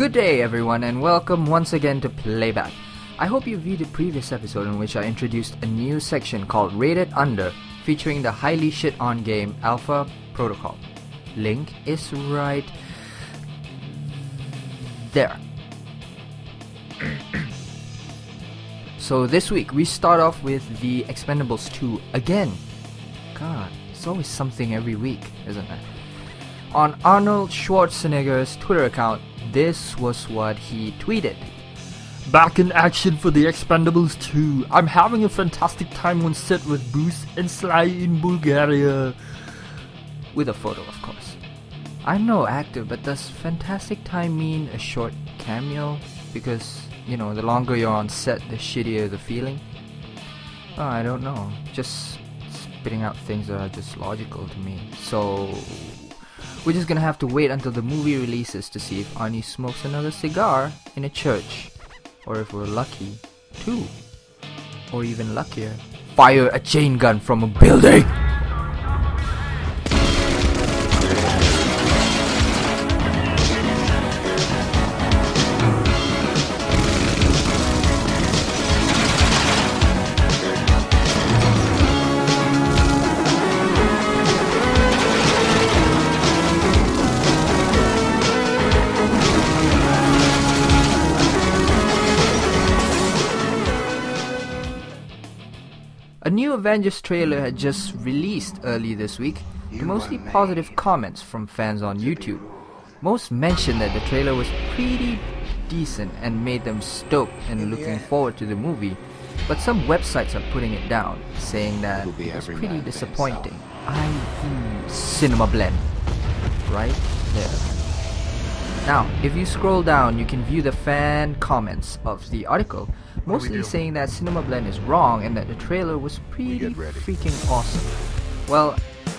Good day everyone and welcome once again to Playback. I hope you viewed the previous episode in which I introduced a new section called Rated Under, featuring the highly shit on game Alpha Protocol. Link is right there. So this week we start off with the Expendables 2 again. God, it's always something every week, isn't it? On Arnold Schwarzenegger's Twitter account, this was what he tweeted. Back in action for the Expendables 2. I'm having a fantastic time on set with Bruce and Sly in Bulgaria. With a photo, of course. I'm no actor, but does fantastic time mean a short cameo? Because, you know, the longer you're on set, the shittier the feeling? Oh, I don't know. Just spitting out things that are just logical to me. So we're just gonna have to wait until the movie releases to see if Arnie smokes another cigar in a church. Or if we're lucky, two. Or even luckier, fire a chain gun from a building! A new Avengers trailer had just released early this week, to mostly positive comments from fans on YouTube. Most mentioned that the trailer was pretty decent and made them stoked and looking forward to the movie, but some websites are putting it down, saying that it was pretty disappointing. I.e. Cinema Blend. Right there. Now, if you scroll down, you can view the fan comments of the article, mostly saying that Cinema Blend is wrong and that the trailer was pretty freaking awesome. Well,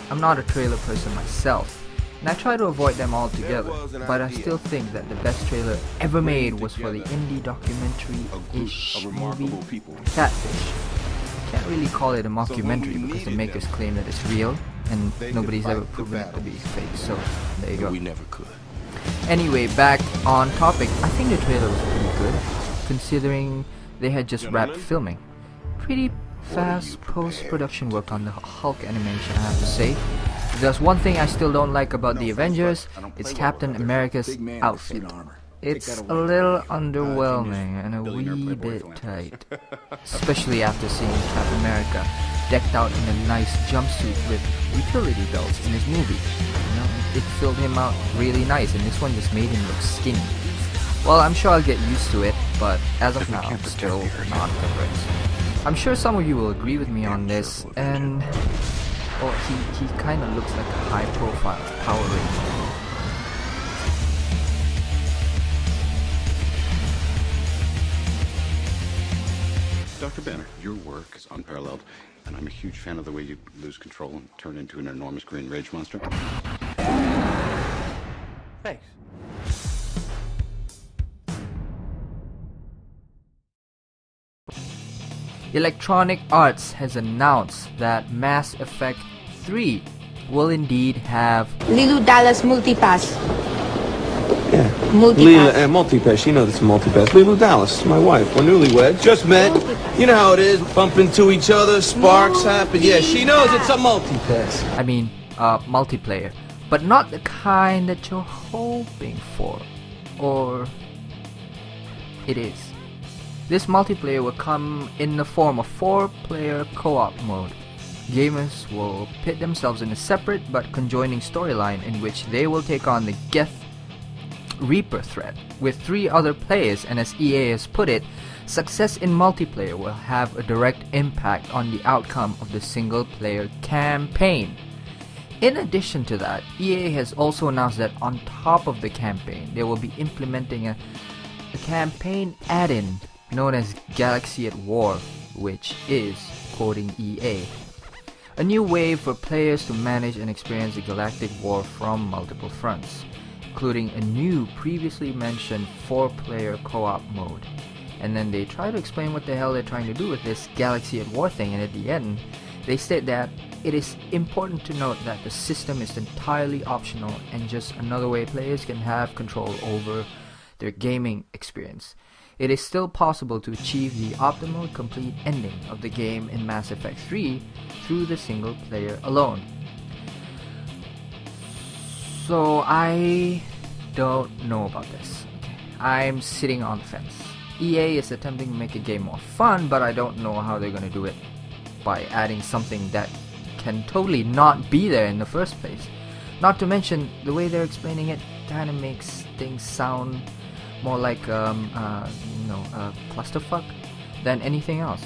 I'm not a trailer person myself, and I try to avoid them altogether, but I still think that the best trailer ever made was for the indie documentary-ish movie, Catfish. Can't really call it a mockumentary because the makers claim that it's real, and nobody's ever proven it to be fake, so there you go. We never could. Anyway, back on topic, I think the trailer was pretty good, considering they had just wrapped filming. Pretty fast post-production work on the Hulk animation, I have to say. If there's one thing I still don't like about the Avengers, it's Captain America's outfit. It's a little underwhelming and a wee bit tight. Especially after seeing Captain America decked out in a nice jumpsuit with utility belts in his movie. You know, it filled him out really nice, and this one just made him look skinny. Well, I'm sure I'll get used to it, but as of now, I'm still not convinced. I'm sure some of you will agree with me on this, and well, he kinda looks like a high-profile Power Ranger. Dr. Banner, your work is unparalleled, and I'm a huge fan of the way you lose control and turn into an enormous green rage monster. Thanks. Electronic Arts has announced that Mass Effect 3 will indeed have Lilu Dallas Multipass. Yeah. Multipass. Leela, multipass. You know this multipass. Lilu Dallas, my wife. We're newlyweds. Just met. You know how it is. Bump into each other. Sparks happen. Yeah, she knows it's a multipass. I mean, multiplayer. But not the kind that you're hoping for. Or it is. This multiplayer will come in the form of 4-player co-op mode. Gamers will pit themselves in a separate but conjoining storyline in which they will take on the Geth Reaper threat with 3 other players, and as EA has put it, success in multiplayer will have a direct impact on the outcome of the single-player campaign. In addition to that, EA has also announced that on top of the campaign, they will be implementing a campaign add-in known as Galaxy at War, which is, quoting EA, a new way for players to manage and experience the galactic war from multiple fronts, including a new previously mentioned 4-player co-op mode. And then they try to explain what the hell they're trying to do with this Galaxy at War thing, and at the end they state that it is important to note that the system is entirely optional and just another way players can have control over their gaming experience. It is still possible to achieve the optimal complete ending of the game in Mass Effect 3 through the single player alone. So I don't know about this. Okay. I'm sitting on the fence. EA is attempting to make a game more fun, but I don't know how they're gonna do it by adding something that can totally not be there in the first place. Not to mention, the way they're explaining it kinda makes things sound more like a clusterfuck than anything else.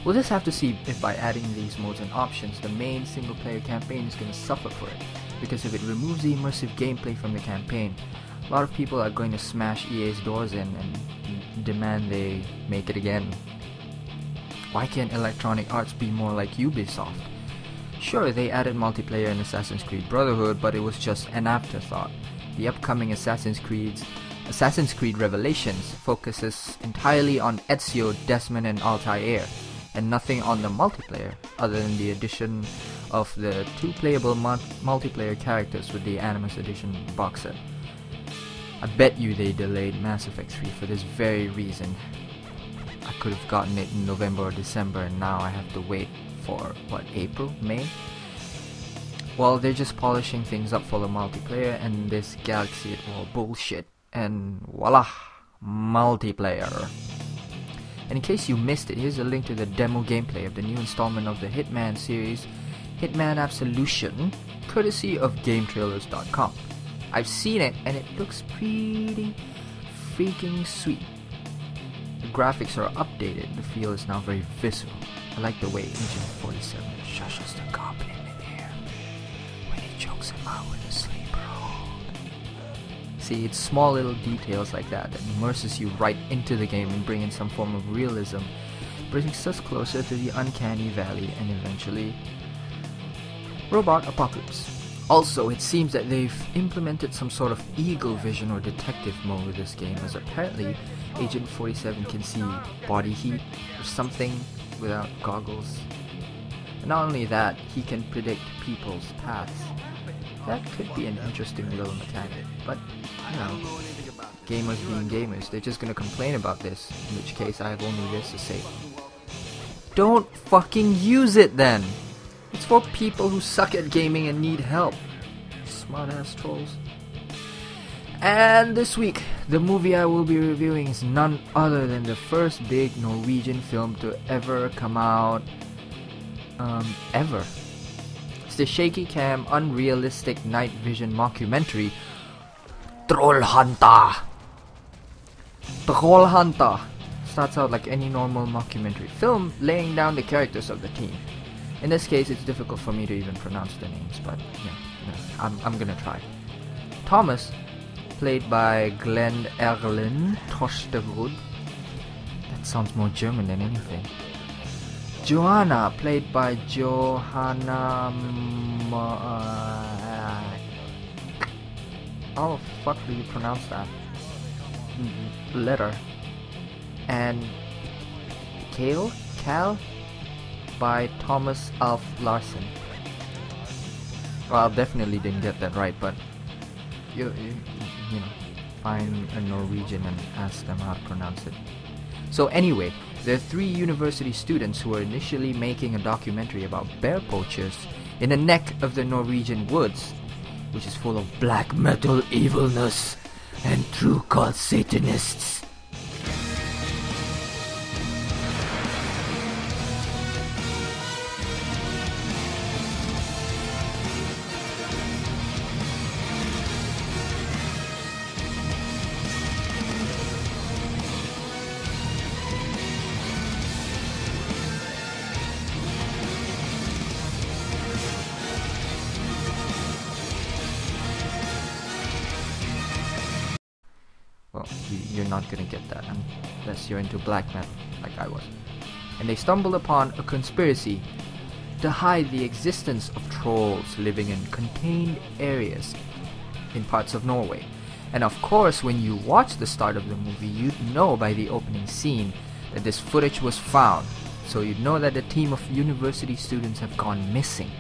We'll just have to see if by adding these modes and options, the main single player campaign is gonna suffer for it. Because if it removes the immersive gameplay from the campaign, a lot of people are going to smash EA's doors in and demand they make it again. Why can't Electronic Arts be more like Ubisoft? Sure, they added multiplayer in Assassin's Creed Brotherhood, but it was just an afterthought. The upcoming Assassin's Creed Revelations focuses entirely on Ezio, Desmond, and Altair, and nothing on the multiplayer, other than the addition of the 2 playable multiplayer characters with the Animus Edition box set. I bet you they delayed Mass Effect 3 for this very reason. I could have gotten it in November or December, and now I have to wait for, what, April? May? Well, they're just polishing things up for the multiplayer and this Galaxy at War bullshit, and voila, multiplayer. And in case you missed it, here's a link to the demo gameplay of the new installment of the Hitman series, Hitman Absolution, courtesy of GameTrailers.com. I've seen it and it looks pretty freaking sweet. The graphics are updated, the feel is now very visceral. I like the way Agent 47 shushes the goblin in midair when he chokes him out with a sleeper hold. See, it's small little details like that immerses you right into the game and bring in some form of realism, brings us closer to the uncanny valley and eventually robot apocalypse. Also, it seems that they've implemented some sort of eagle vision or detective mode with this game, as apparently Agent 47 can see body heat or something without goggles. And not only that, he can predict people's paths. That could be an interesting little mechanic, but, you know, gamers being gamers, they're just gonna complain about this, in which case I have only this to say. Don't fucking use it then! It's for people who suck at gaming and need help. Smart-ass trolls. And this week, the movie I will be reviewing is none other than the first big Norwegian film to ever come out. Ever. It's the shaky cam, unrealistic night vision mockumentary, Trollhunter. Trollhunter starts out like any normal mockumentary film, laying down the characters of the team. In this case, it's difficult for me to even pronounce the names, but yeah, I'm gonna try. Thomas, played by Glenn Erlen Torsterud. That sounds more German than anything. Joanna, played by Johanna. How the fuck do you pronounce that letter? And Cal, by Thomas Alf Larsen. Well, I definitely didn't get that right, but you know, find a Norwegian and ask them how to pronounce it. So anyway, there are 3 university students who are initially making a documentary about bear poachers in the neck of the Norwegian woods, which is full of black metal evilness and true cult Satanists. Well, you're not gonna get that unless you're into black metal, like I was. And they stumbled upon a conspiracy to hide the existence of trolls living in contained areas in parts of Norway. And of course, when you watch the start of the movie, you'd know by the opening scene that this footage was found. So you'd know that a team of university students have gone missing,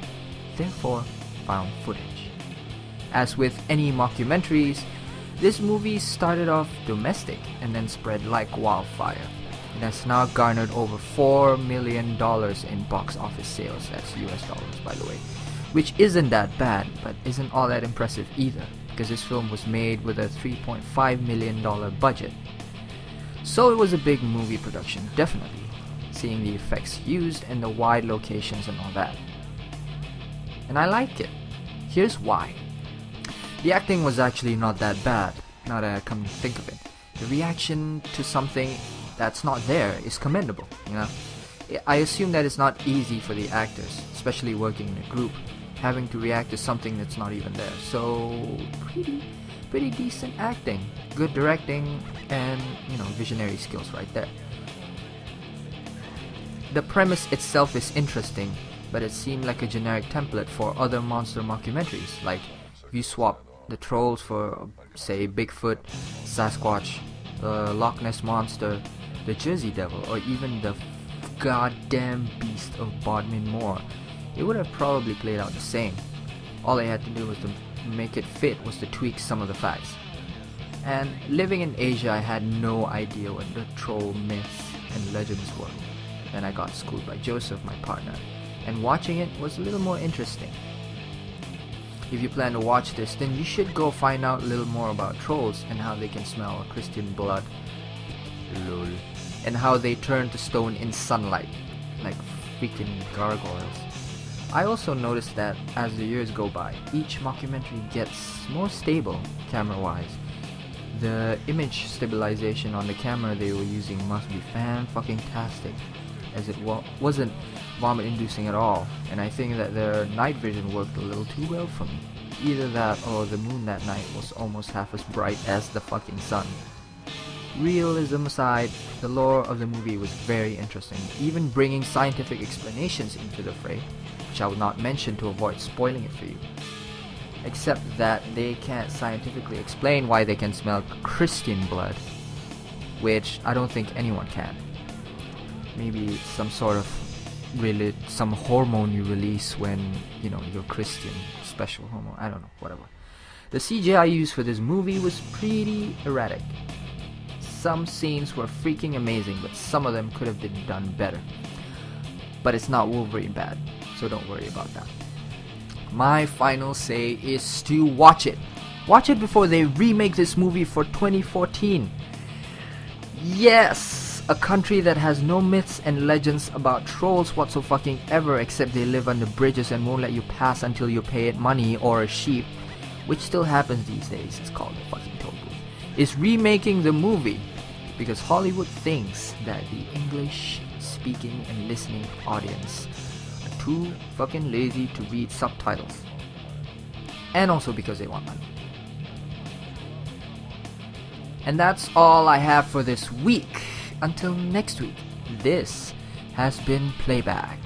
therefore found footage. As with any mockumentaries, This movie started off domestic and then spread like wildfire. It has now garnered over $4 million in box office sales. That's US dollars, by the way. Which isn't that bad, but isn't all that impressive either, because this film was made with a $3.5 million budget. So it was a big movie production, definitely, seeing the effects used and the wide locations and all that. And I liked it. Here's why. The acting was actually not that bad, now that I come to think of it. The reaction to something that's not there is commendable, you know. I assume that it's not easy for the actors, especially working in a group, having to react to something that's not even there. So pretty decent acting, good directing, and visionary skills right there. The premise itself is interesting, but it seemed like a generic template for other monster mockumentaries. Like if you swap the trolls for, say, Bigfoot, Sasquatch, the Loch Ness Monster, the Jersey Devil, or even the goddamn beast of Bodmin Moor, it would have probably played out the same. All they had to do was to make it fit was to tweak some of the facts. And living in Asia, I had no idea what the troll myths and legends were. Then I got schooled by Joseph, my partner, and watching it was a little more interesting. If you plan to watch this, then you should go find out a little more about trolls and how they can smell Christian blood. Lol. And how they turn to stone in sunlight, like freaking gargoyles. I also noticed that as the years go by, each mockumentary gets more stable camera-wise. The image stabilization on the camera they were using must be fan-fucking-tastic, as it wasn't vomit-inducing at all, and I think that their night vision worked a little too well for me. Either that or the moon that night was almost half as bright as the fucking sun. Realism aside, the lore of the movie was very interesting, even bringing scientific explanations into the fray, which I will not mention to avoid spoiling it for you. Except that they can't scientifically explain why they can smell Christian blood, which I don't think anyone can. Maybe some sort of some hormone you release when you're Christian, special hormone, I don't know, whatever. The CGI used for this movie was pretty erratic. Some scenes were freaking amazing, but some of them could have been done better. But it's not Wolverine bad, so don't worry about that. My final say is to watch it. Watch it before they remake this movie for 2014. Yes! A country that has no myths and legends about trolls whatsoever except they live under bridges and won't let you pass until you pay it money or a sheep, which still happens these days, it's called the fucking toll booth, is remaking the movie because Hollywood thinks that the English speaking and listening audience are too fucking lazy to read subtitles, and also because they want money. And that's all I have for this week. Until next week, this has been Playback.